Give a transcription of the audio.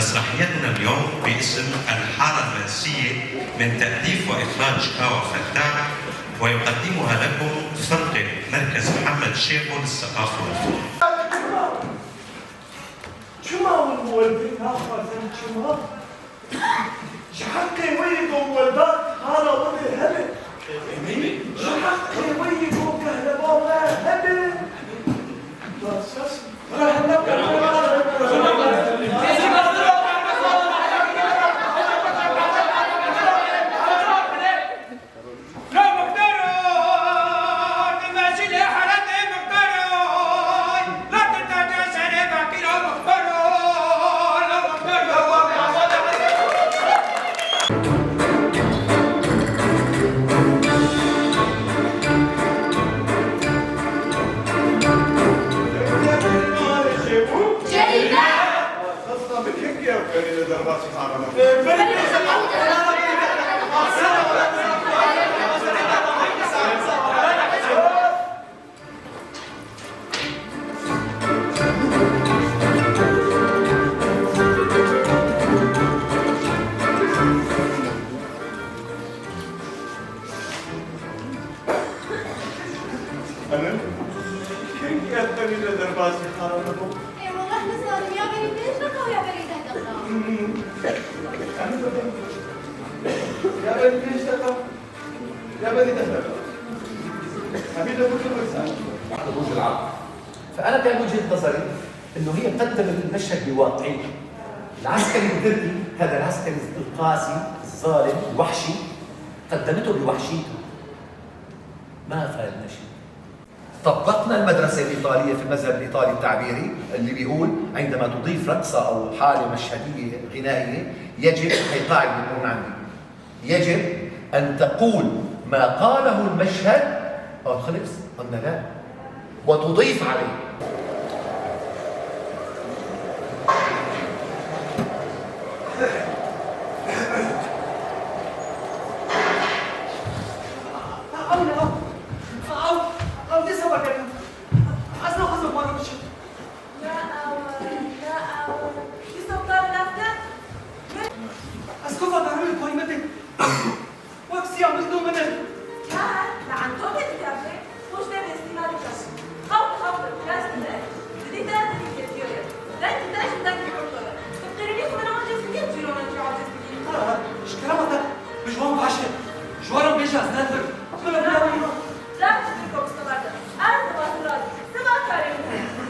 مسرحيتنا اليوم باسم الحارة المنسية من تأليف وإخراج كاوى فتاح، ويقدمها لكم فرقة مركز محمد شيخو للثقافة والفنون. شما والمولدين هاخذين شما شحقي ويدو ولدات هذا ولد هبل شحقي ويدو كهرباء هبل بس فأنا كان وجهة نظري إنه هي قدمت المشهد بواقعية. العسكري التركي هذا العسكري القاسي الظالم الوحشي قدمته بوحشيته. ما فادنا شيء. طبقنا المدرسة الإيطالية في المذهب الإيطالي التعبيري اللي بيقول عندما تضيف رقصة أو حالة مشهدية غنائية يجب، هي قاعدة بتكون عندي، يجب أن تقول ما قاله المشهد أو خلص، قلنا لا، وتضيف عليه.